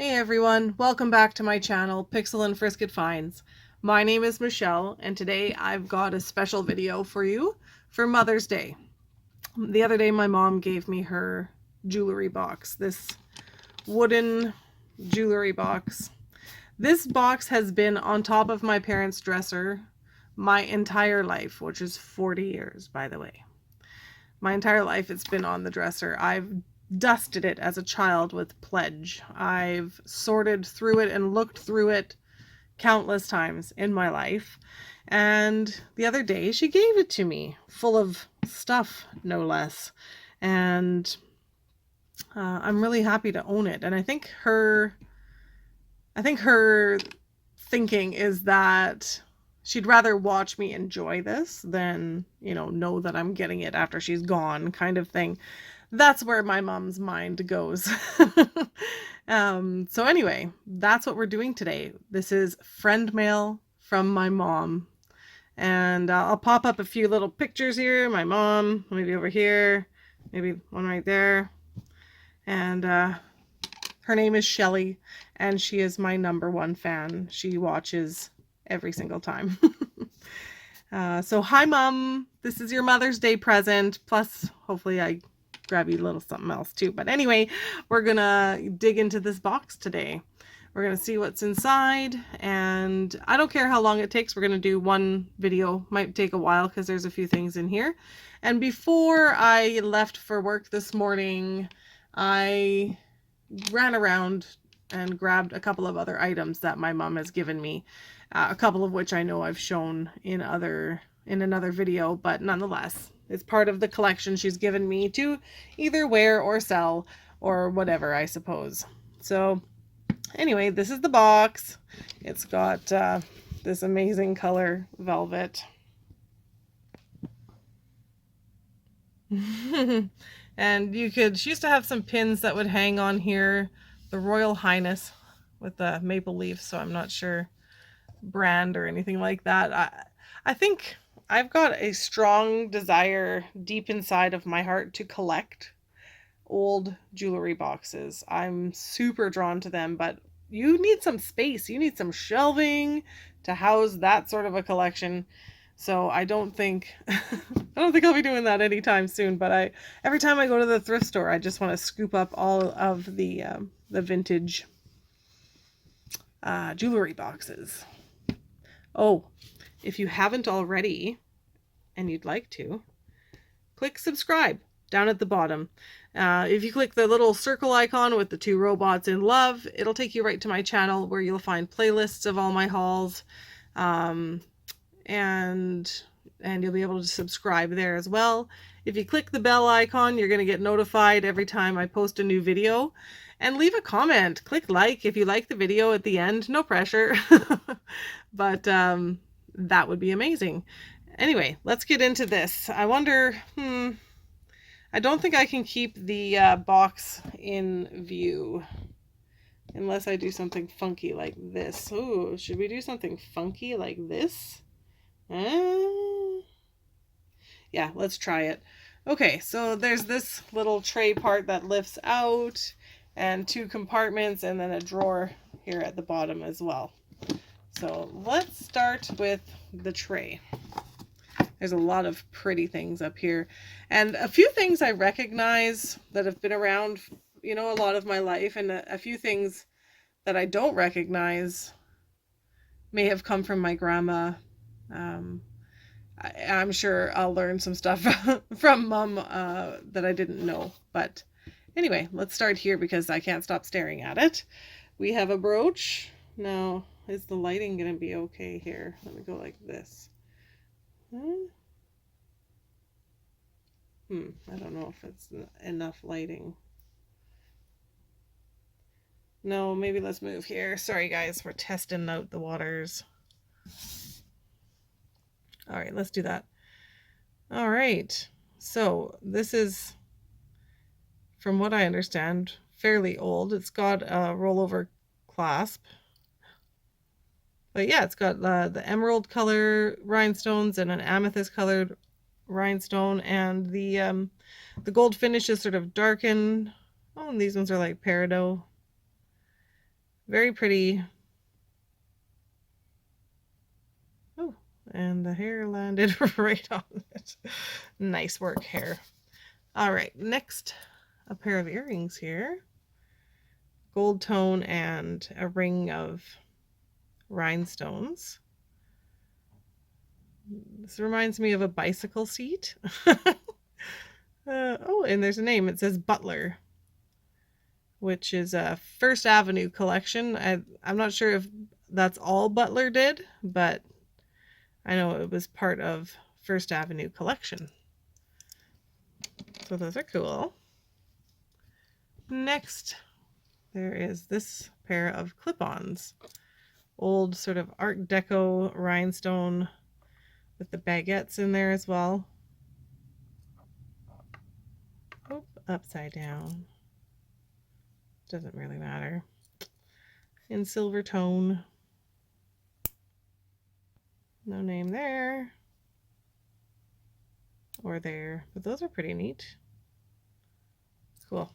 Hey everyone, welcome back to my channel, Pixel and Frisket Finds. My name is Michelle, and today I've got a special video for you for Mother's Day. The other day my mom gave me her jewelry box, this wooden jewelry box. This box has been on top of my parents' dresser my entire life, which is 40 years, by the way. My entire life it's been on the dresser. I've dusted it as a child with Pledge. I've sorted through it and looked through it countless times in my life. And the other day she gave it to me, full of stuff, no less. And I'm really happy to own it. And I think her thinking is that she'd rather watch me enjoy this than, know that I'm getting it after she's gone, kind of thing. That's where my mom's mind goes. So anyway, that's what we're doing today. This is friend mail from my mom. And I'll pop up a few little pictures here. My mom, maybe over here, maybe one right there. And her name is Shelly, and she is my #1 fan. She watches every single time. So hi Mom, this is your Mother's Day present. Plus, hopefully I grab you a little something else too. But anyway, we're gonna dig into this box today. We're gonna see what's inside, and I don't care how long it takes. We're gonna do one video. Might take a while because there's a few things in here. And before I left for work this morning, I ran around and grabbed a couple of other items that my mom has given me, a couple of which I know I've shown in another video, but nonetheless, it's part of the collection she's given me to either wear or sell or whatever, I suppose. So anyway, this is the box. It's got this amazing color velvet. And she used to have some pins that would hang on here. The Royal Highness with the maple leaf, so I'm not sure brand or anything like that. I think I've got a strong desire deep inside of my heart to collect old jewelry boxes. I'm super drawn to them, but you need some space. You need some shelving to house that sort of a collection. So I don't think I'll be doing that anytime soon, but every time I go to the thrift store, I just want to scoop up all of the vintage jewelry boxes. Oh, if you haven't already and you'd like to, click subscribe down at the bottom. If you click the little circle icon with the 2 robots in love, it'll take you right to my channel where you'll find playlists of all my hauls. And you'll be able to subscribe there as well. If you click the bell icon, you're going to get notified every time I post a new video. And leave a comment. Click like if you like the video at the end. No pressure. But that would be amazing. Anyway, let's get into this. I wonder, I don't think I can keep the box in view unless I do something funky like this. Ooh, should we do something funky like this? Yeah, let's try it. Okay, so there's this little tray part that lifts out, and 2 compartments, and then a drawer here at the bottom as well. So let's start with the tray. There's a lot of pretty things up here, and a few things I recognize that have been around, a lot of my life, and a few things that I don't recognize may have come from my grandma. I'm sure I'll learn some stuff from Mom that I didn't know. But anyway, let's start here because I can't stop staring at it. We have a brooch. Now, is the lighting going to be okay here? Let me go like this. I don't know if it's enough lighting. No, maybe let's move here. Sorry guys, we're testing out the waters. All right, let's do that. All right, so this is, from what I understand, fairly old. It's got a rollover clasp. But yeah, it's got the emerald color rhinestones and an amethyst colored rhinestone, and the gold finish is sort of darkened. Oh, and these ones are like peridot. Very pretty. Oh, and the hair landed right on it. Nice work, hair. All right, next, a pair of earrings here. Gold tone and a ring of rhinestones. This reminds me of a bicycle seat. Oh, and there's a name. It says Butler, which is a First Avenue collection. I'm not sure if that's all Butler did, but I know it was part of First Avenue collection. So those are cool. Next, there is this pair of clip-ons. Old sort of Art Deco rhinestone with the baguettes in there as well. Oop, upside down. Doesn't really matter. In silver tone. No name there. Or there. But those are pretty neat. Cool.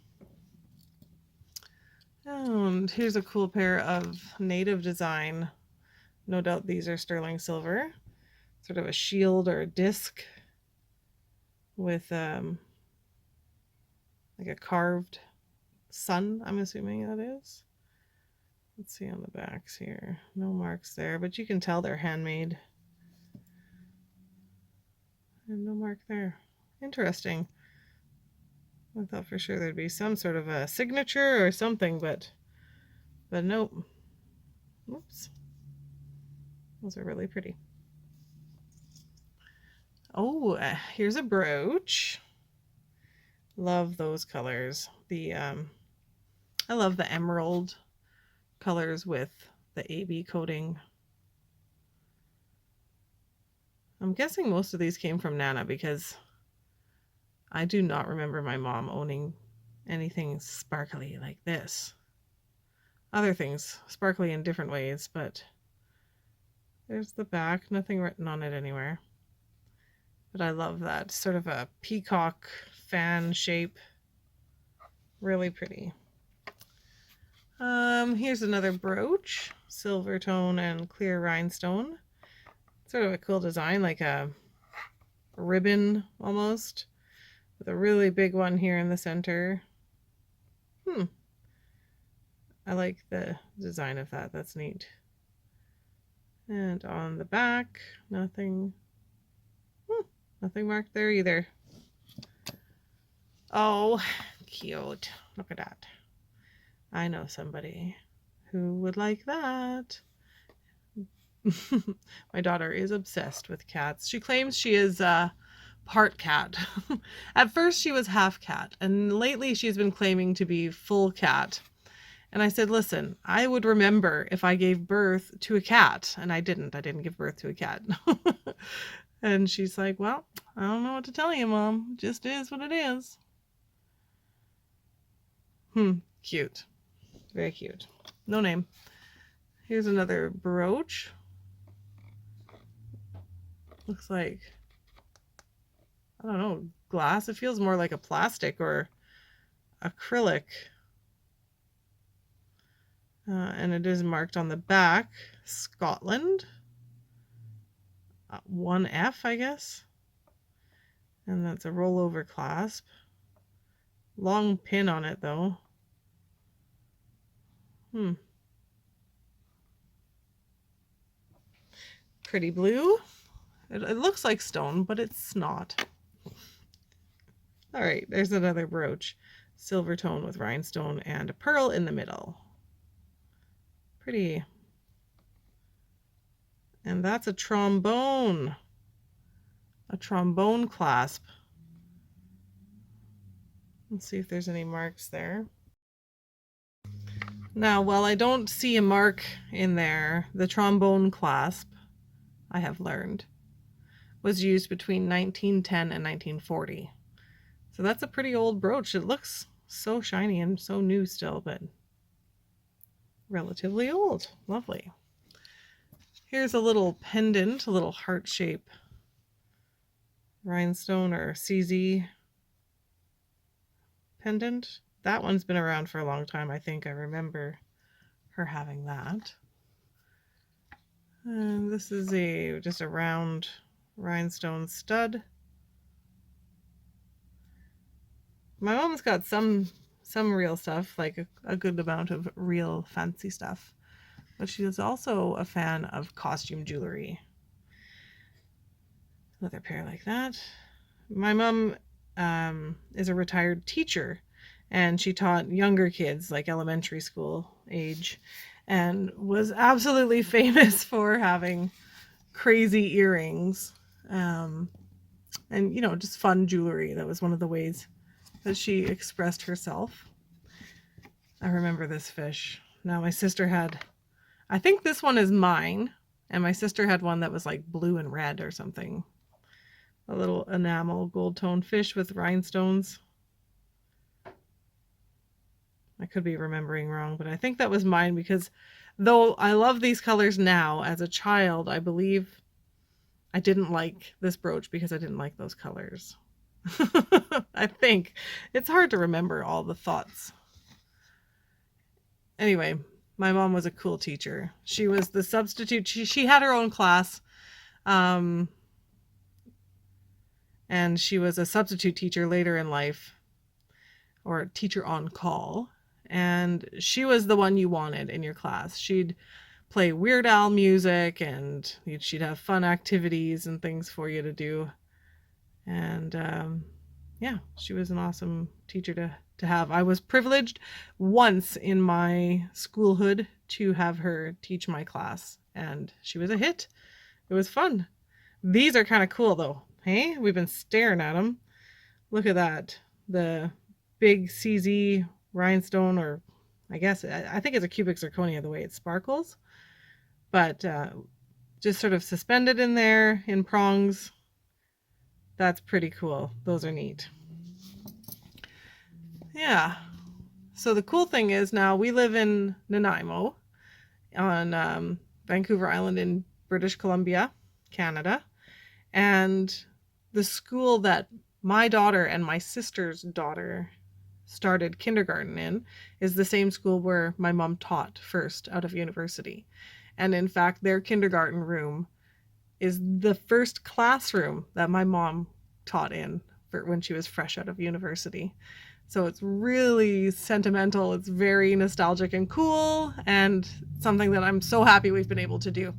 And here's a cool pair of native design. No doubt these are sterling silver. Sort of a shield or a disc with like a carved sun, I'm assuming that is. Let's see on the backs here. No marks there, but you can tell they're handmade. And no mark there. Interesting. I thought for sure there'd be some sort of a signature or something, but nope. Oops. Those are really pretty. Oh, here's a brooch. Love those colors. I love the emerald colors with the AB coating. I'm guessing most of these came from Nana because I do not remember my mom owning anything sparkly like this. Other things sparkly in different ways, but there's the back, nothing written on it anywhere. But I love that sort of a peacock fan shape. Really pretty. Here's another brooch, silver tone and clear rhinestone. Sort of a cool design, like a ribbon almost, with a really big one here in the center. I like the design of that. That's neat. And on the back, nothing marked there either. Oh, cute. Look at that. I know somebody who would like that. My daughter is obsessed with cats. She claims she is part cat. At first she was half cat, and lately she's been claiming to be full cat. And I said, listen, I would remember if I gave birth to a cat. And I didn't give birth to a cat. And she's like, well, I don't know what to tell you, Mom. It just is what it is. Cute. Very cute. No name. Here's another brooch. Looks like, I don't know, glass. It feels more like a plastic or acrylic. And it is marked on the back, Scotland. 1F, I guess. And that's a rollover clasp. Long pin on it, though. Pretty blue. It looks like stone, but it's not. All right, there's another brooch. Silver tone with rhinestone and a pearl in the middle. Pretty. And that's a trombone. A trombone clasp. Let's see if there's any marks there. Now, while I don't see a mark in there, the trombone clasp, I have learned, was used between 1910 and 1940. So that's a pretty old brooch. It looks so shiny and so new still, but relatively old. Lovely. Here's a little pendant, a little heart shape rhinestone or CZ pendant. That one's been around for a long time. I think I remember her having that. And this is just a round rhinestone stud. My mom's got some real stuff, like a good amount of real fancy stuff, but she is also a fan of costume jewelry. Another pair like that. My mom is a retired teacher, and she taught younger kids, like elementary school age, and was absolutely famous for having crazy earrings, and just fun jewelry. That was one of the ways that she expressed herself. I remember this fish. Now my sister had, I think this one is mine, and my sister had one that was like blue and red or something. A little enamel gold tone fish with rhinestones. I could be remembering wrong, but I think that was mine, because though I love these colors now, as a child, I believe I didn't like this brooch because I didn't like those colors. I think. It's hard to remember all the thoughts. Anyway, my mom was a cool teacher. She was the substitute. She had her own class. And she was a substitute teacher later in life, or a teacher on call. And she was the one you wanted in your class. She'd play Weird Al music, and she'd have fun activities and things for you to do. And yeah, she was an awesome teacher to have. I was privileged once in my schoolhood to have her teach my class, and she was a hit. It was fun. These are kind of cool though. Hey, we've been staring at them. Look at that. The big CZ rhinestone, or I guess, I think it's a cubic zirconia the way it sparkles. But just sort of suspended in there in prongs. That's pretty cool. Those are neat. Yeah. So the cool thing is, now we live in Nanaimo on Vancouver Island in British Columbia, Canada. And the school that my daughter and my sister's daughter started kindergarten in is the same school where my mom taught first out of university. And in fact, their kindergarten room is the first classroom that my mom taught in when she was fresh out of university. So it's really sentimental. It's very nostalgic and cool, and something that I'm so happy we've been able to do.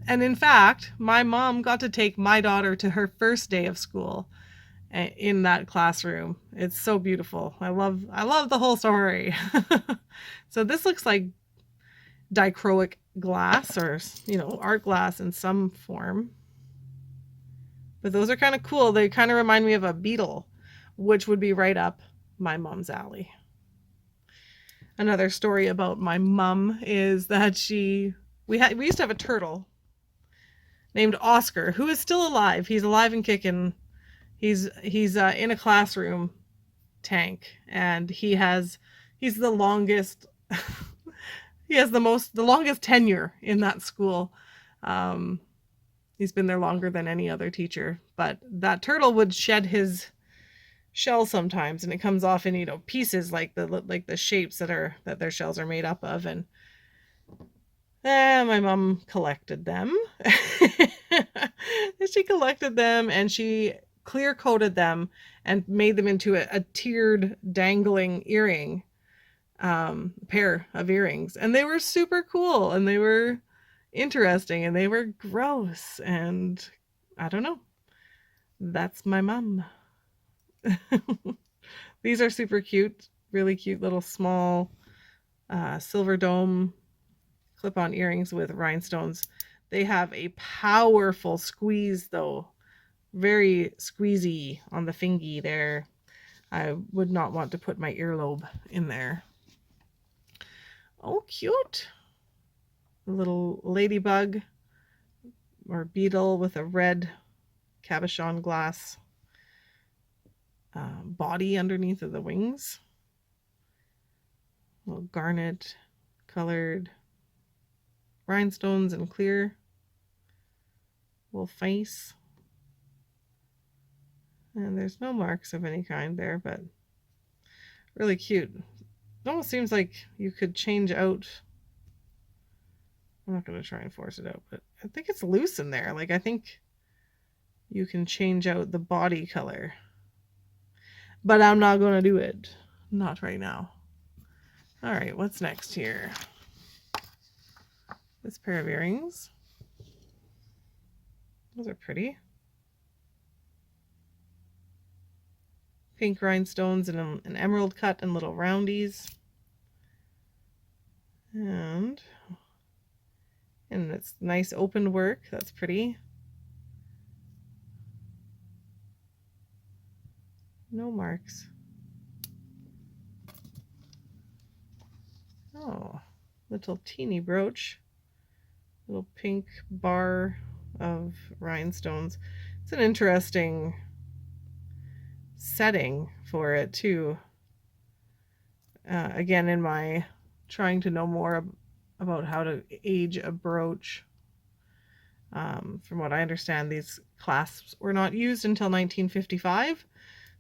And in fact, my mom got to take my daughter to her first day of school in that classroom. It's so beautiful. I love the whole story. So this looks like dichroic glass, or art glass in some form. But those are kind of cool. They kind of remind me of a beetle, which would be right up my mom's alley. Another story about my mom is that we used to have a turtle named Oscar, who is still alive. He's alive and kicking. He's in a classroom tank, and he's the longest he has the longest tenure in that school. He's been there longer than any other teacher. But that turtle would shed his shell sometimes, and it comes off in pieces, like the shapes that their shells are made up of. And my mom collected them. She collected them, and she clear coated them and made them into a tiered dangling earring, pair of earrings. And they were super cool, and they were interesting, and they were gross, and I don't know. That's my mom. These are super cute, really cute little small silver dome clip-on earrings with rhinestones. They have a powerful squeeze though. Very squeezy on the fingy there. I would not want to put my earlobe in there. Oh, cute. A little ladybug or beetle with a red cabochon glass body underneath of the wings. A little garnet colored rhinestones and clear little face. And there's no marks of any kind there, but really cute. It almost seems like you could change out. I'm not going to try and force it out, but I think it's loose in there. Like, I think you can change out the body color. But I'm not going to do it. Not right now. All right, what's next here? This pair of earrings. Those are pretty. Pink rhinestones and an emerald cut and little roundies. And it's nice open work. That's pretty. No marks. Oh, little teeny brooch. Little pink bar of rhinestones. It's an interesting setting for it too. Again, in my trying to know more about how to age a brooch. From what I understand, these clasps were not used until 1955.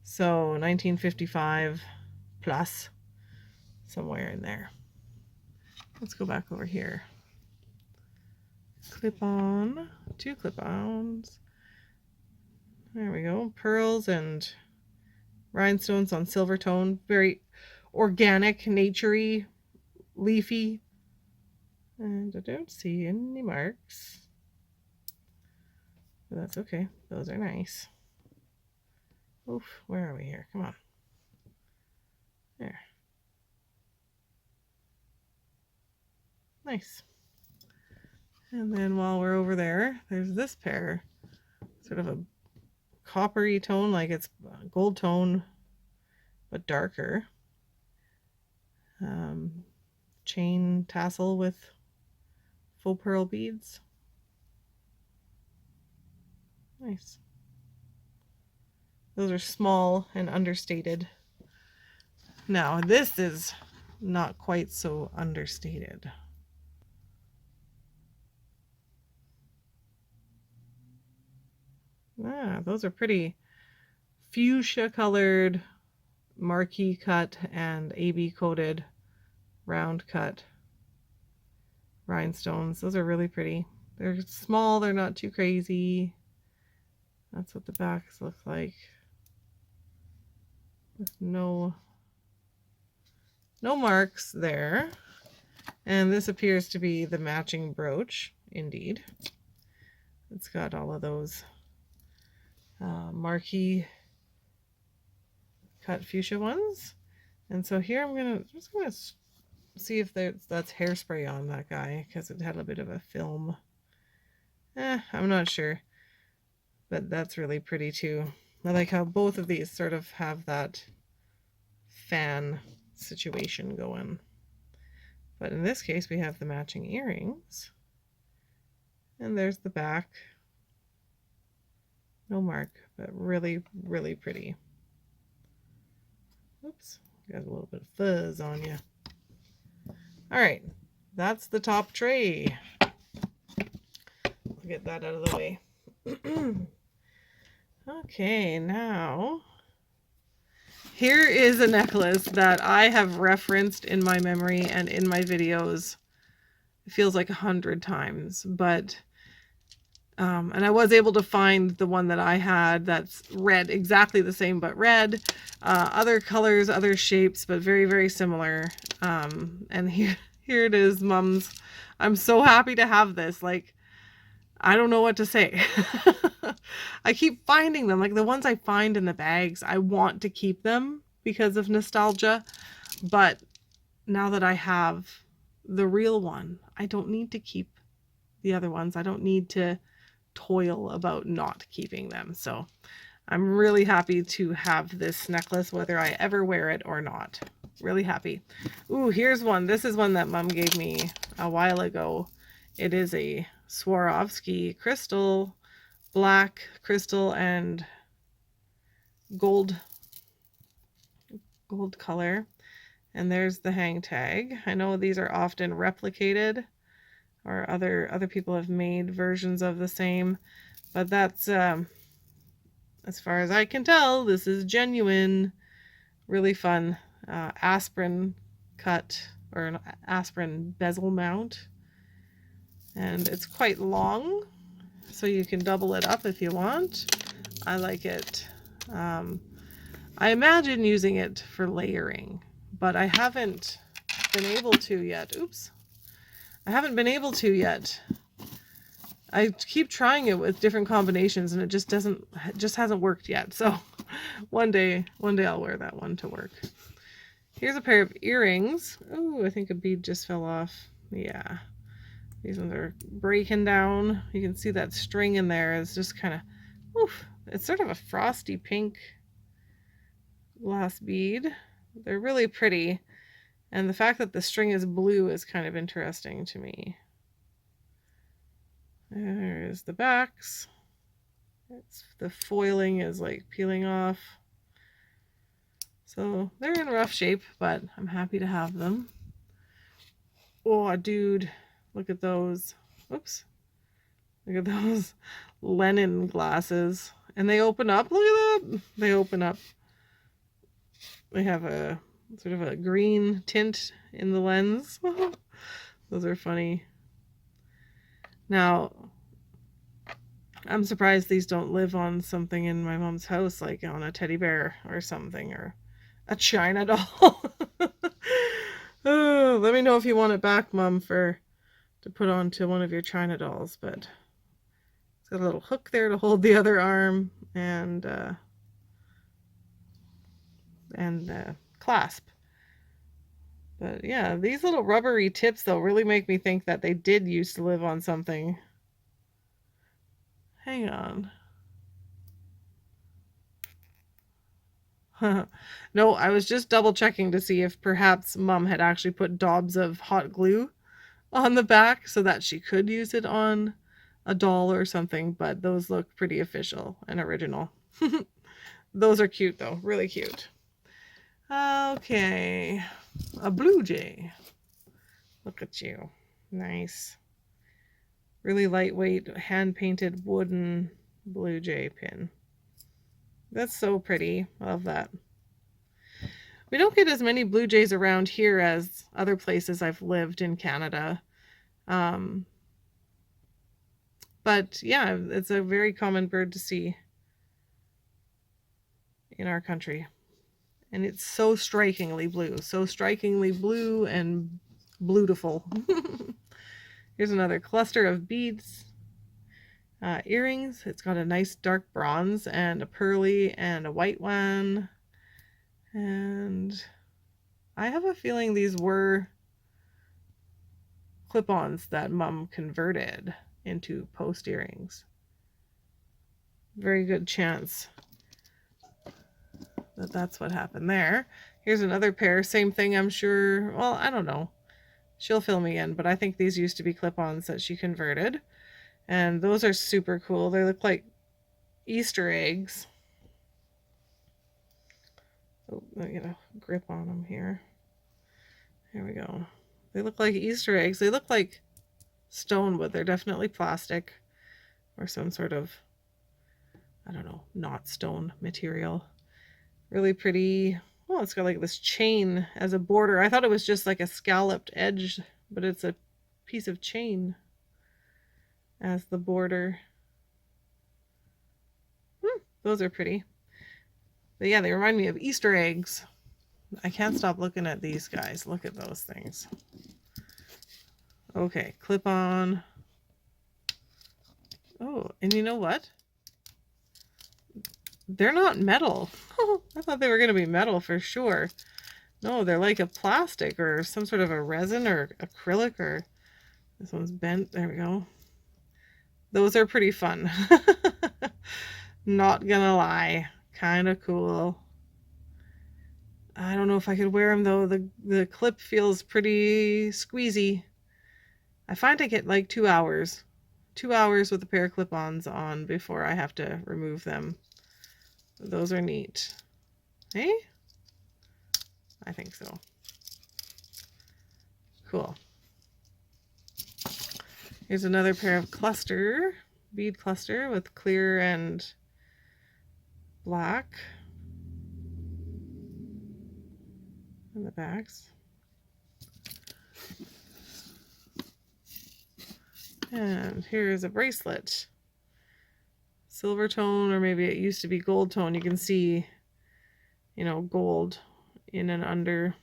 So 1955 plus, somewhere in there. Let's go back over here. Clip on, 2 clip-ons. There we go. Pearls and rhinestones on silver tone. Very organic, naturey, leafy. And I don't see any marks. But that's okay. Those are nice. Oof, where are we here? Come on. There. Nice. And then while we're over there, there's this pair. Sort of a coppery tone, like it's gold tone, but darker. Chain tassel with faux pearl beads. Nice. Those are small and understated. Now, this is not quite so understated. Those are pretty fuchsia colored, marquee cut and AB coated round cut rhinestones. Those are really pretty. They're small, they're not too crazy. That's what the backs look like. With no marks there. And this appears to be the matching brooch, indeed. It's got all of those marquee cut fuchsia ones. And so here I'm just gonna see if that's hairspray on that guy, because it had a bit of a film. I'm not sure, but that's really pretty too. I like how both of these sort of have that fan situation going. But in this case, we have the matching earrings. And there's the back. No mark, but really, really pretty. Oops, got a little bit of fuzz on you. All right, that's the top tray. I'll get that out of the way. Okay, now here is a necklace that I have referenced in my memory and in my videos. It feels like 100 times, but and I was able to find the one that I had that's red, exactly the same but red. Other colors, other shapes, but very, very similar. And here it is, mums. I'm so happy to have this. Like, I don't know what to say. I keep finding them. Like the ones I find in the bags, I want to keep them because of nostalgia. But now that I have the real one, I don't need to keep the other ones. I don't need to toil about not keeping them. So I'm really happy to have this necklace, whether I ever wear it or not. Really happy. Ooh, here's one. This is one that Mom gave me a while ago. It is a Swarovski crystal, black crystal and gold color. And there's the hang tag. I know these are often replicated, or other people have made versions of the same, but that's as far as I can tell, this is genuine. Really fun aspirin cut or an aspirin bezel mount. And it's quite long, so you can double it up if you want. I like it. I imagine using it for layering, but I haven't been able to yet. Oops. I haven't been able to yet. I keep trying it with different combinations and it just hasn't worked yet. So one day I'll wear that one to work. Here's a pair of earrings. Oh, I think a bead just fell off. Yeah. These ones are breaking down. You can see that string in there is just kind of, oof, it's sort of a frosty pink glass bead. They're really pretty. And the fact that the string is blue is kind of interesting to me. There's the backs. The foiling is like peeling off. So they're in rough shape, but I'm happy to have them. Oh, dude, look at those. Oops. Look at those Lennon glasses. And they open up. Look at that. They open up. They have a sort of a green tint in the lens. Those are funny. Now, I'm surprised these don't live on something in my mom's house, like on a teddy bear or something, or a China doll. Oh, let me know if you want it back, Mom, to put onto one of your China dolls. But it's got a little hook there to hold the other arm and clasp. But yeah, these little rubbery tips, though, really make me think that they did used to live on something. Hang on. No, I was just double checking to see if perhaps Mom had actually put daubs of hot glue on the back so that she could use it on a doll or something, but those look pretty official and original. Those are cute, though. Really cute. Okay. A blue jay. Look at you. Nice. Really lightweight, hand-painted wooden blue jay pin. That's so pretty. Love that. We don't get as many blue jays around here as other places I've lived in Canada. But yeah, it's a very common bird to see in our country. And it's so strikingly blue. So strikingly blue and beautiful. Here's another cluster of beads. Earrings. It's got a nice dark bronze and a pearly and a white one. And I have a feeling these were clip-ons that Mom converted into post earrings. Very good chance that that's what happened there. Here's another pair. Same thing, I'm sure. Well, I don't know. She'll fill me in, but I think these used to be clip-ons that she converted. And those are super cool. They look like Easter eggs. Oh, let me get a grip on them here. Here we go. They look like Easter eggs. They look like stone, but they're definitely plastic or some sort of, I don't know, not stone material. Really pretty. Oh, it's got like this chain as a border. I thought it was just like a scalloped edge, but it's a piece of chain as the border. Those are pretty. But yeah, they remind me of Easter eggs. I can't stop looking at these guys. Look at those things. Okay, clip on. Oh, and you know what? They're not metal. I thought they were going to be metal for sure. No, they're like a plastic or some sort of a resin or acrylic, or this one's bent. There we go. Those are pretty fun. Not gonna lie. Kind of cool. I don't know if I could wear them though. The clip feels pretty squeezy. I find I get like 2 hours. 2 hours with a pair of clip-ons on before I have to remove them. Those are neat. Hey? I think so. Cool. Here's another pair of bead cluster with clear and black on the backs. And here is a bracelet. Silver tone, or maybe it used to be gold tone. You can see, you know, gold in and under.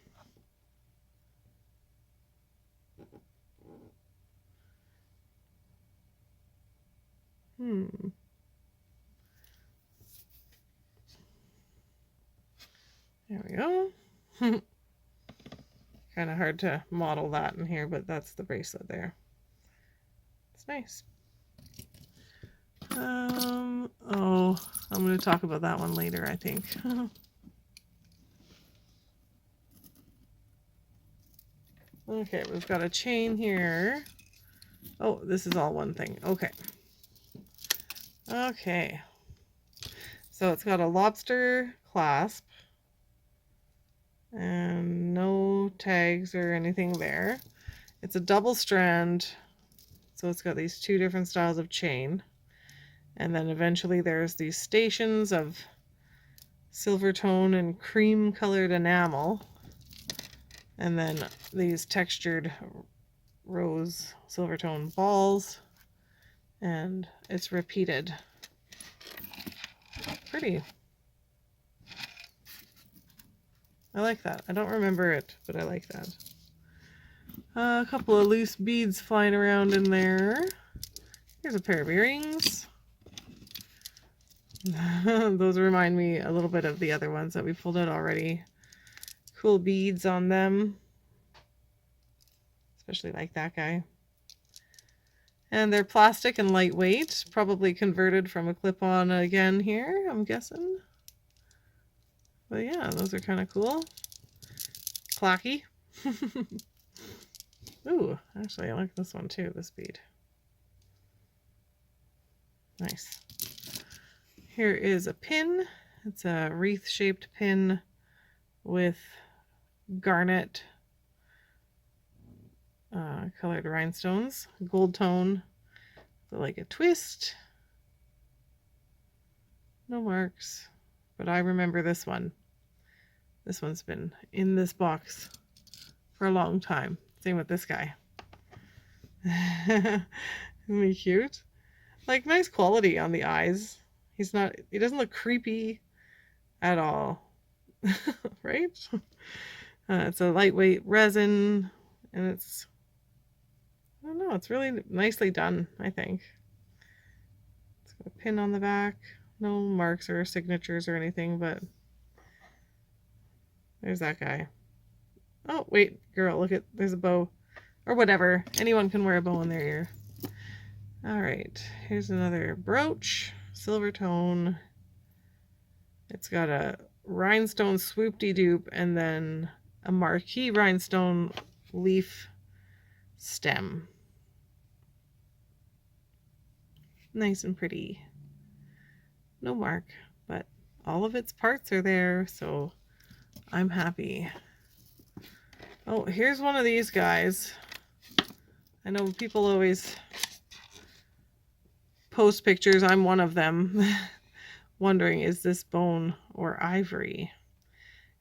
There we go. Kind of hard to model that in here, but that's the bracelet there. It's nice. Oh, I'm going to talk about that one later, I think. Okay, we've got a chain here. Oh, this is all one thing. Okay. Okay. So it's got a lobster clasp and no tags or anything there. It's a double strand, so it's got these two different styles of chain. And then eventually there's these stations of silver tone and cream colored enamel. And then these textured rose silver tone balls. And it's repeated. Pretty. I like that. I don't remember it, but I like that. A couple of loose beads flying around in there. Here's a pair of earrings. Those remind me a little bit of the other ones that we pulled out already. Cool beads on them. Especially like that guy. And they're plastic and lightweight. Probably converted from a clip-on again here, I'm guessing. But yeah, those are kind of cool. Clacky. Ooh, actually I like this one too, this bead. Nice. Here is a pin. It's a wreath-shaped pin with garnet colored rhinestones, gold tone, like a twist. No marks, but I remember this one. This one's been in this box for a long time. Same with this guy. Isn't he cute? Like, nice quality on the eyes. He doesn't look creepy at all. Right? It's a lightweight resin, and I don't know, it's really nicely done, I think. It's got a pin on the back. No marks or signatures or anything, but there's that guy. Oh, wait, girl, look there's a bow. Or whatever. Anyone can wear a bow in their ear. Alright, here's another brooch. Silver tone. It's got a rhinestone swoop-de-doop and then a marquee rhinestone leaf stem. Nice and pretty. No mark, but all of its parts are there, so I'm happy. Oh, here's one of these guys. I know people always post pictures. I'm one of them. Wondering, is this bone or ivory?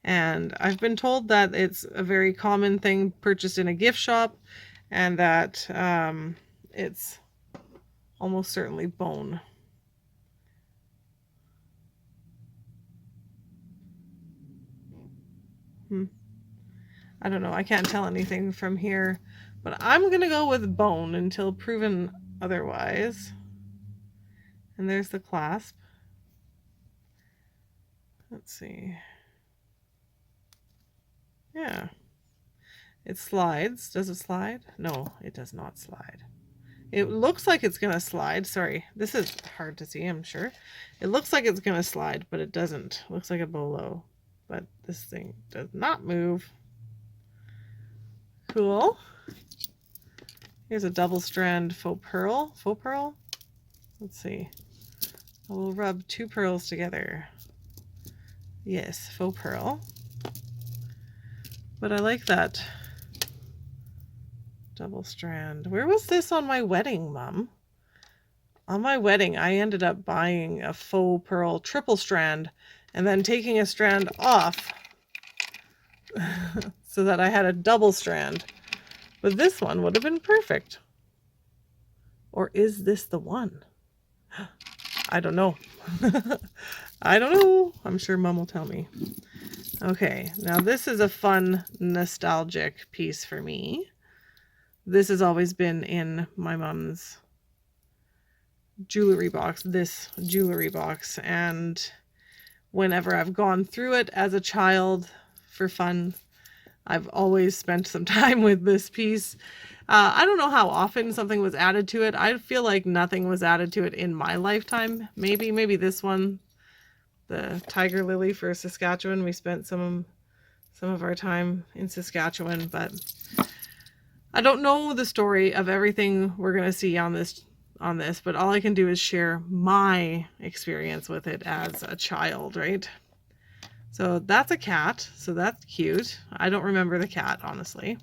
And I've been told that it's a very common thing purchased in a gift shop, and that it's almost certainly bone. I don't know. I can't tell anything from here, but I'm going to go with bone until proven otherwise. And there's the clasp. Let's see. Yeah. It slides. Does it slide? No, it does not slide. It looks like it's going to slide. Sorry, this is hard to see, I'm sure. It looks like it's going to slide, but it doesn't. It looks like a bolo. But this thing does not move. Cool. Here's a double strand faux pearl. Faux pearl? Let's see. I will rub two pearls together. Yes, faux pearl. But I like that double strand. Where was this on my wedding, Mom? On my wedding, I ended up buying a faux pearl triple strand and then taking a strand off so that I had a double strand. But this one would have been perfect. Or is this the one? I don't know. I don't know. I'm sure Mom will tell me. Okay, now this is a fun, nostalgic piece for me. This has always been in my mom's jewelry box, this jewelry box, and whenever I've gone through it as a child for fun, I've always spent some time with this piece. I don't know how often something was added to it. I feel like nothing was added to it in my lifetime. Maybe this one, the tiger lily for Saskatchewan. We spent some of our time in Saskatchewan, but I don't know the story of everything we're going to see on this, but all I can do is share my experience with it as a child, right? So that's a cat, so that's cute. I don't remember the cat, honestly.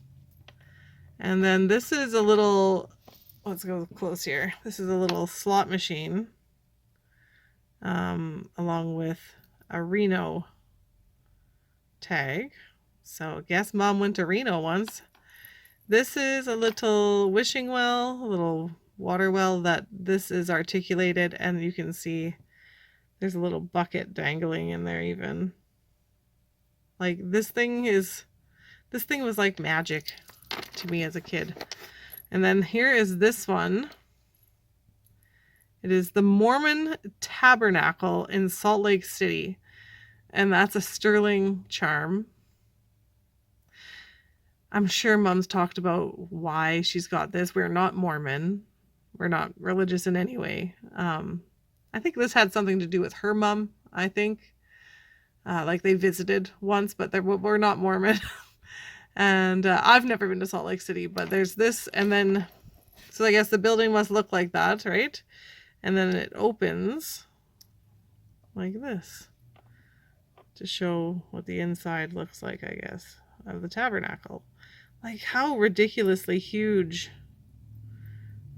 And then this is a little, let's go close here. This is a little slot machine, along with a Reno tag. So I guess Mom went to Reno once. This is a little wishing well, a little water well that this is articulated, and you can see there's a little bucket dangling in there even. Like this thing was like magic to me as a kid. And then here is this one. It is the Mormon Tabernacle in Salt Lake City. And that's a sterling charm. I'm sure Mom's talked about why she's got this. We're not Mormon. We're not religious in any way. I think this had something to do with her mom, I think. Like they visited once, but we're not Mormon. And I've never been to Salt Lake City, but there's this, and then, so I guess the building must look like that, right? And then it opens like this to show what the inside looks like, I guess, of the tabernacle. Like, how ridiculously huge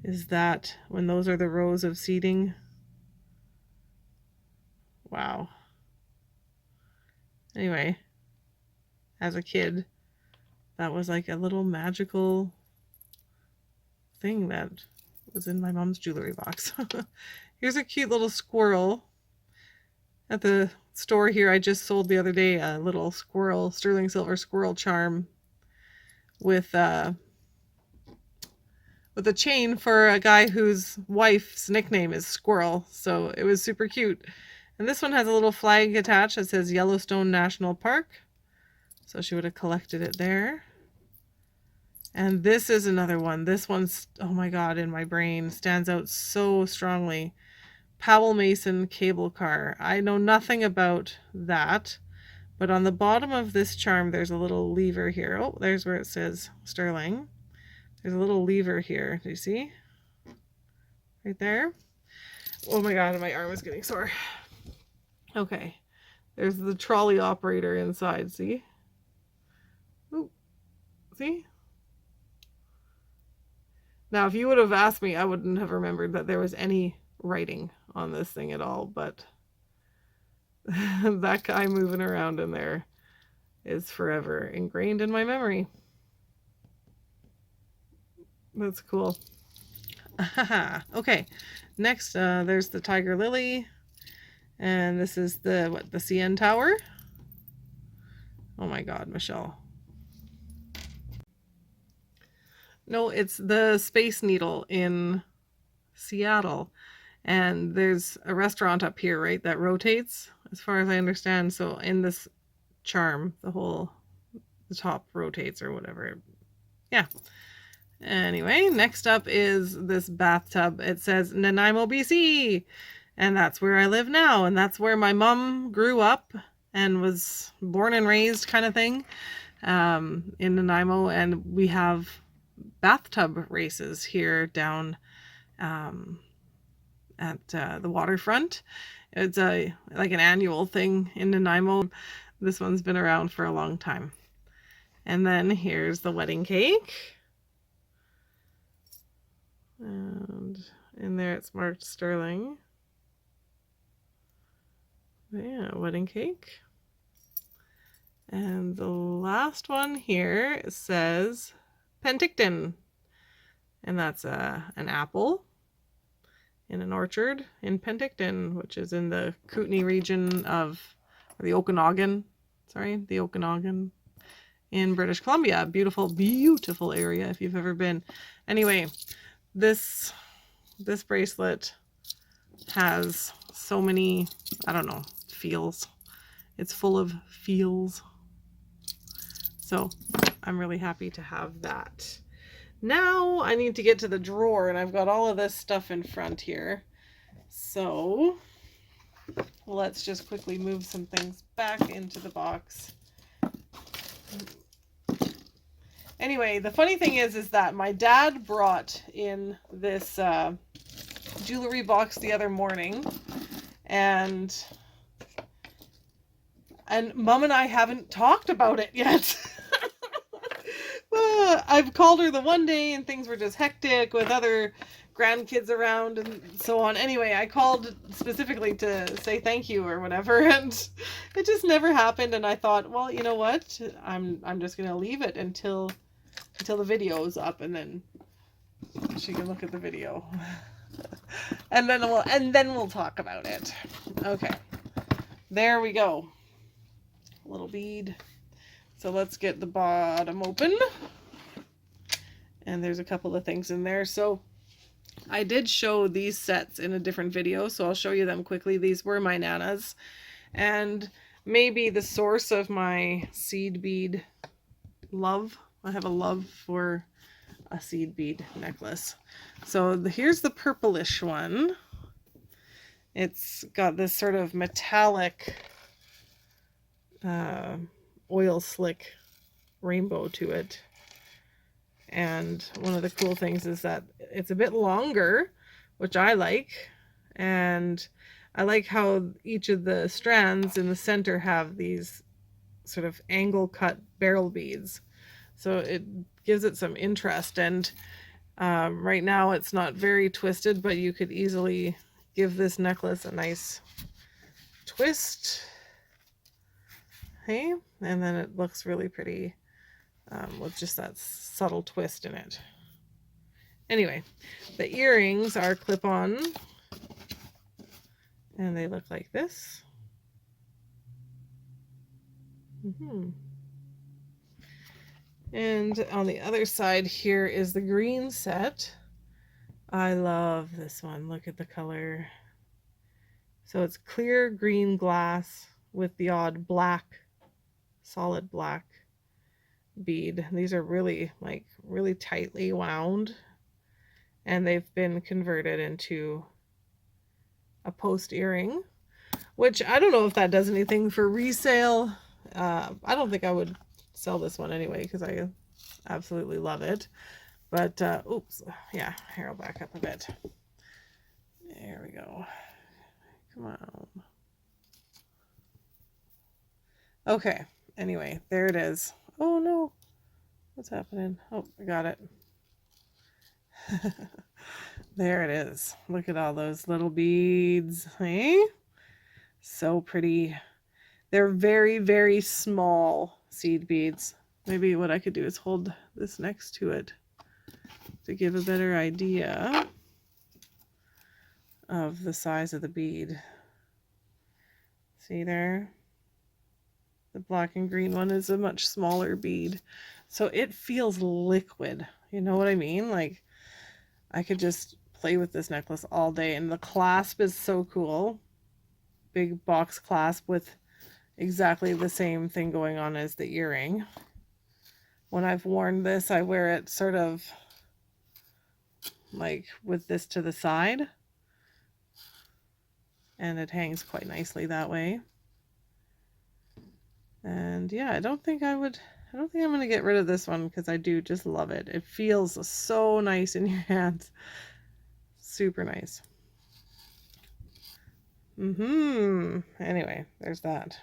is that when those are the rows of seating? Wow. Anyway, as a kid, that was like a little magical thing that was in my mom's jewelry box. Here's a cute little squirrel. At the store here, I just sold the other day a little squirrel, sterling silver squirrel charm with a chain for a guy whose wife's nickname is Squirrel. So it was super cute. And this one has a little flag attached that says Yellowstone National Park. So she would have collected it there. And this is another one. This one's, oh my God, in my brain, stands out so strongly. Powell Mason cable car. I know nothing about that, but on the bottom of this charm, there's a little lever here. Oh, there's where it says sterling. There's a little lever here. Do you see? Right there. Oh my God, my arm is getting sore. Okay. There's the trolley operator inside. See? Ooh. See? Now, if you would have asked me, I wouldn't have remembered that there was any writing on this thing at all, but that guy moving around in there is forever ingrained in my memory. That's cool. Okay, next there's the tiger lily, and this is the CN Tower. Oh my God, Michelle. No, it's the Space Needle in Seattle. And there's a restaurant up here, right, that rotates, as far as I understand. So in this charm, the top rotates or whatever. Yeah. Anyway, next up is this bathtub. It says Nanaimo, BC. And that's where I live now. And that's where my mom grew up and was born and raised, kind of thing, in Nanaimo. And we have bathtub races here down at the waterfront. It's like an annual thing in Nanaimo. This one's been around for a long time. And then here's the wedding cake. And in there it's marked sterling. Yeah, wedding cake. And the last one here says Penticton. And that's an apple. in an orchard in Penticton, which is in the Kootenay region of, or the Okanagan, the Okanagan in British Columbia. Beautiful, beautiful area if you've ever been. Anyway, this bracelet has so many, I don't know, feels. It's full of feels. So I'm really happy to have that. Now I need to get to the drawer, and I've got all of this stuff in front here. So let's just quickly move some things back into the box. Anyway, the funny thing is that my dad brought in this jewelry box the other morning, and Mom and I haven't talked about it yet. I've called her the one day and things were just hectic with other grandkids around and so on. Anyway, I called specifically to say thank you or whatever, and it just never happened. And I thought, well, you know what? I'm just gonna leave it until the video's up, and then she can look at the video, and then we'll talk about it. Okay, there we go. A little bead. So let's get the bottom open. And there's a couple of things in there. So I did show these sets in a different video, so I'll show you them quickly. These were my Nana's, and maybe the source of my seed bead love. I have a love for a seed bead necklace. So here's the purplish one. It's got this sort of metallic oil slick rainbow to it. And one of the cool things is that it's a bit longer, which I like. And I like how each of the strands in the center have these sort of angle cut barrel beads. So it gives it some interest. And right now it's not very twisted, but you could easily give this necklace a nice twist. Hey, and then it looks really pretty with just that subtle twist in it. Anyway, the earrings are clip-on, and they look like this. And on the other side here is the green set. I love this one. Look at the color. So it's clear green glass with the odd black, solid black bead. These are really tightly wound, and they've been converted into a post earring, which I don't know if that does anything for resale. I don't think I would sell this one anyway because I absolutely love it. But oops, yeah, here, I'll back up a bit. There we go. Come on. Okay, anyway, there it is. Oh no, what's happening? Oh, I got it. There it is. Look at all those little beads, hey? So pretty. They're very, very small seed beads. Maybe what I could do is hold this next to it to give a better idea of the size of the bead. See there? The black and green one is a much smaller bead. So it feels liquid. You know what I mean? Like, I could just play with this necklace all day. And the clasp is so cool. Big box clasp with exactly the same thing going on as the earring. When I've worn this, I wear it sort of like with this to the side. And it hangs quite nicely that way. And yeah, I don't think I'm going to get rid of this one because I do just love it. It feels so nice in your hands. Super nice. Anyway, there's that.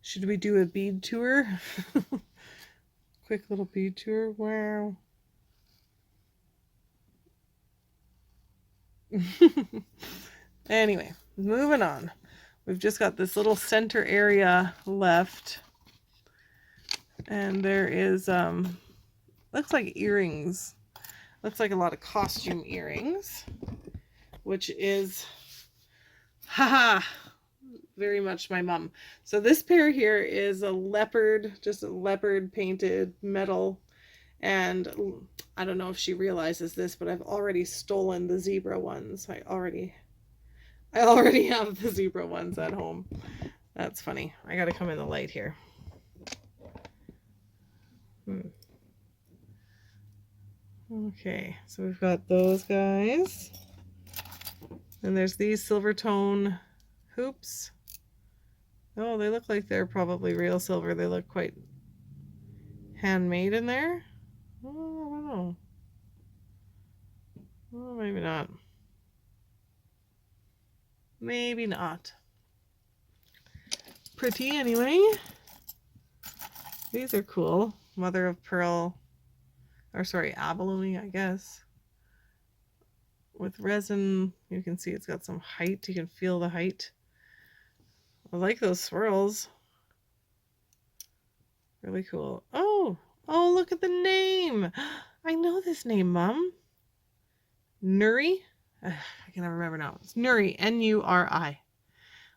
Should we do a bead tour? Quick little bead tour. Wow. Anyway, moving on. We've just got this little center area left. And there is, looks like earrings. Looks like a lot of costume earrings. which is, haha, very much my mom. So this pair here is a leopard, just a leopard painted metal. And I don't know if she realizes this, but I've already stolen the zebra ones. I already have the zebra ones at home. That's funny. I gotta come in the light here. Okay, so we've got those guys. And there's these silver tone hoops. Oh, they look like they're probably real silver. They look quite handmade in there. Oh, I don't know. Oh, maybe not. Maybe not. Pretty anyway. These are cool. Mother of pearl, or sorry, abalone, I guess. With resin, you can see it's got some height. You can feel the height. I like those swirls. Really cool. Oh, look at the name. I know this name, Mom. Nuri? I can never remember now. It's Nuri, N-U-R-I.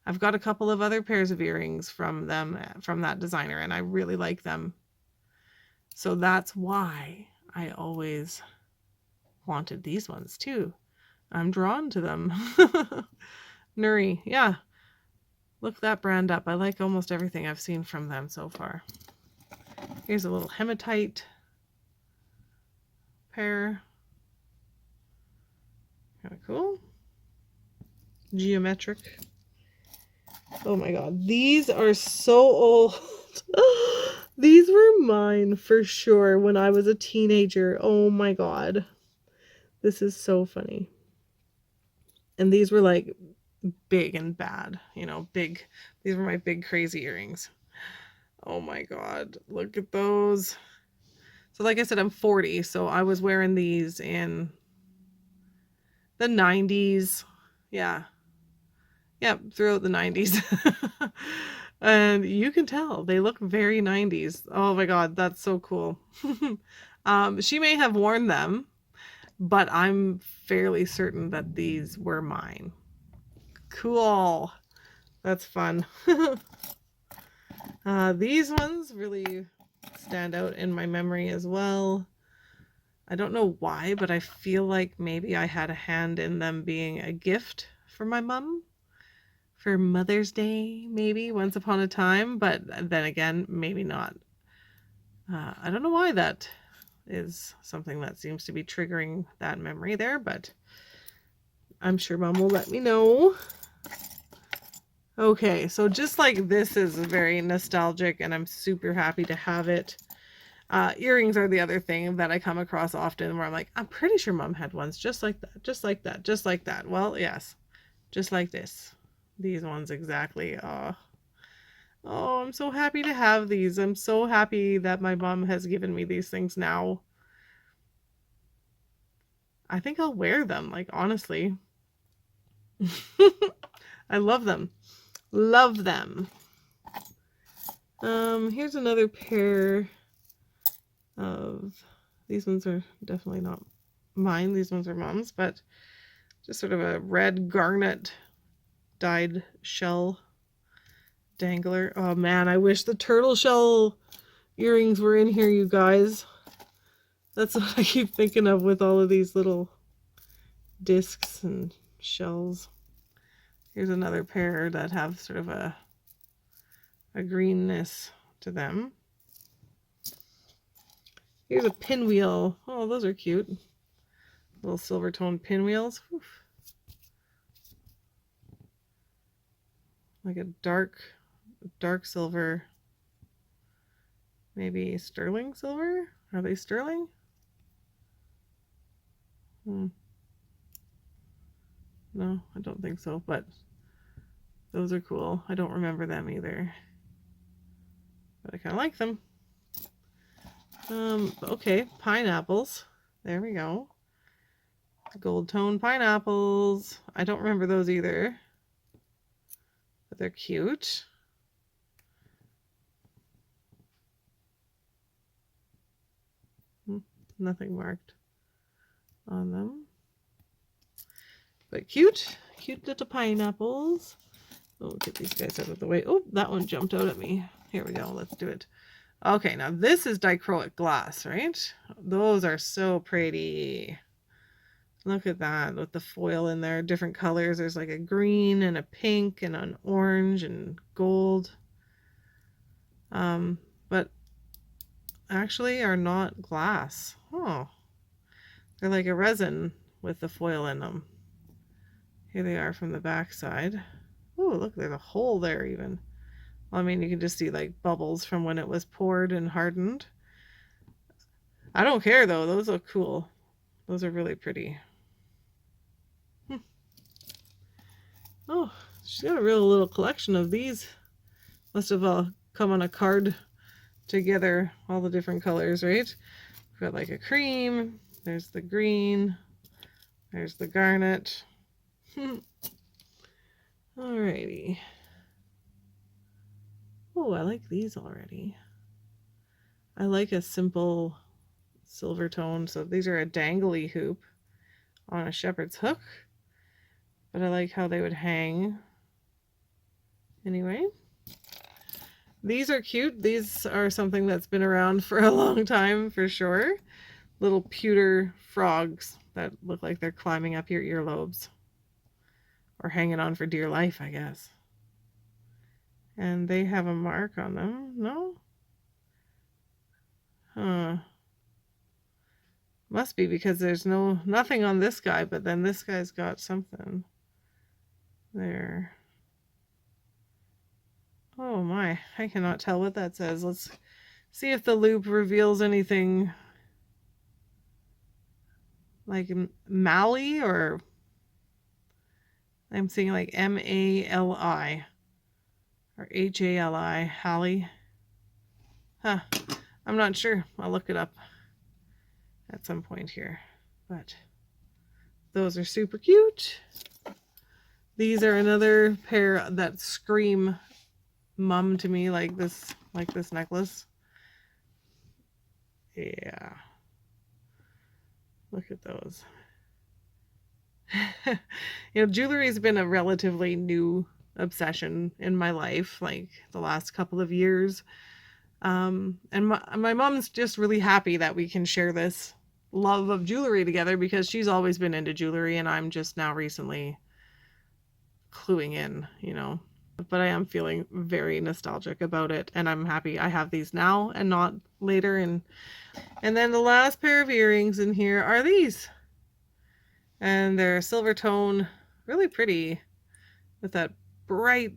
I've got a couple of other pairs of earrings from them, from that designer, and I really like them. So that's why I always wanted these ones too. I'm drawn to them. Nuri, yeah. Look that brand up. I like almost everything I've seen from them so far. Here's a little hematite pair. Kind of cool. Geometric. Oh my god, these are so old. These were mine for sure when I was a teenager. Oh my god. This is so funny. And these were like big and bad, you know, big. These were my big crazy earrings. Oh my god, look at those. So like I said, I'm 40, so I was wearing these in the 90s. Yeah, throughout the 90s. And you can tell they look very 90s. Oh my god, that's so cool. She may have worn them, but I'm fairly certain that these were mine. Cool. That's fun. These ones really stand out in my memory as well. I don't know why, but I feel like maybe I had a hand in them being a gift for my mom for Mother's Day, maybe once upon a time, but then again, maybe not. I don't know why that is something that seems to be triggering that memory there, but I'm sure Mom will let me know. Okay, so just like this is very nostalgic and I'm super happy to have it. Earrings are the other thing that I come across often where I'm like, I'm pretty sure Mom had ones just like that, just like that, just like that. Well, yes, just like this. These ones exactly. Oh, I'm so happy to have these. I'm so happy that my mom has given me these things now. I think I'll wear them, like, honestly. I love them. Love them. Here's another pair of, these ones are definitely not mine. These ones are Mom's, but just sort of a red garnet dyed shell dangler. Oh man, I wish the turtle shell earrings were in here, you guys. That's what I keep thinking of with all of these little discs and shells. Here's another pair that have sort of a greenness to them. Here's a pinwheel. Oh, those are cute. Little silver tone pinwheels. Oof. Like a dark silver. Maybe sterling silver? Are they sterling? No, I don't think so, but those are cool. I don't remember them either, but I kind of like them. Okay, pineapples. There we go. Gold tone pineapples. I don't remember those either, but they're cute. Nothing marked on them. But cute little pineapples. Oh, get these guys out of the way. Oh, that one jumped out at me. Here we go. Let's do it. Okay, now this is dichroic glass, right? Those are so pretty. Look at that with the foil in there, different colors. There's like a green and a pink and an orange and gold. But actually are not glass. Oh, they're like a resin with the foil in them. Here they are from the back side. Oh, look, there's a hole there even. Well, I mean, you can just see like bubbles from when it was poured and hardened. I don't care though. Those look cool. Those are really pretty. Oh, she's got a real little collection of these. Must have all come on a card together, all the different colors, right? We've got like a cream. There's the green. There's the garnet. Alrighty. Oh, I like these already. I like a simple silver tone. So these are a dangly hoop on a shepherd's hook. But I like how they would hang. Anyway. These are cute. These are something that's been around for a long time for sure. Little pewter frogs that look like they're climbing up your earlobes. Or hanging on for dear life, I guess. And they have a mark on them. No? Huh. Must be because there's nothing on this guy, but then this guy's got something. There. Oh my, I cannot tell what that says. Let's see if the loop reveals anything like Mali, or I'm seeing like M-A-L-I or H-A-L-I, Hallie. Huh, I'm not sure. I'll look it up at some point here. But those are super cute. These are another pair that scream mum to me, like this necklace. Yeah. Look at those. You know, jewelry has been a relatively new obsession in my life, like the last couple of years. And my mom's just really happy that we can share this love of jewelry together, because she's always been into jewelry and I'm just now recently cluing in, you know. But I am feeling very nostalgic about it, and I'm happy I have these now and not later. And then the last pair of earrings in here are these. And they're silver tone, really pretty, with that bright,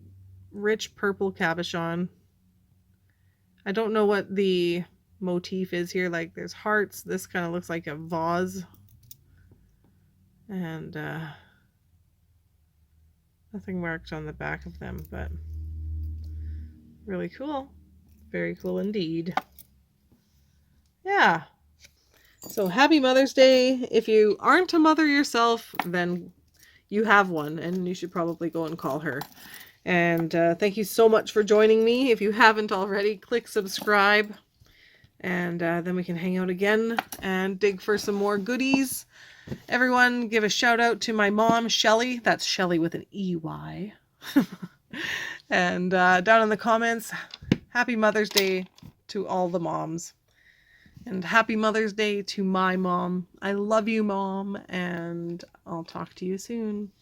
rich purple cabochon. I don't know what the motif is here. Like there's hearts. This kind of looks like a vase. And nothing marked on the back of them, but really cool. Very cool indeed. Yeah. So happy Mother's Day. If you aren't a mother yourself, then you have one, and you should probably go and call her. And thank you so much for joining me. If you haven't already, click subscribe. And then we can hang out again and dig for some more goodies. Everyone, give a shout out to my mom, Shelly. That's Shelly with an E-Y. And down in the comments, happy Mother's Day to all the moms. And happy Mother's Day to my mom. I love you, Mom, and I'll talk to you soon.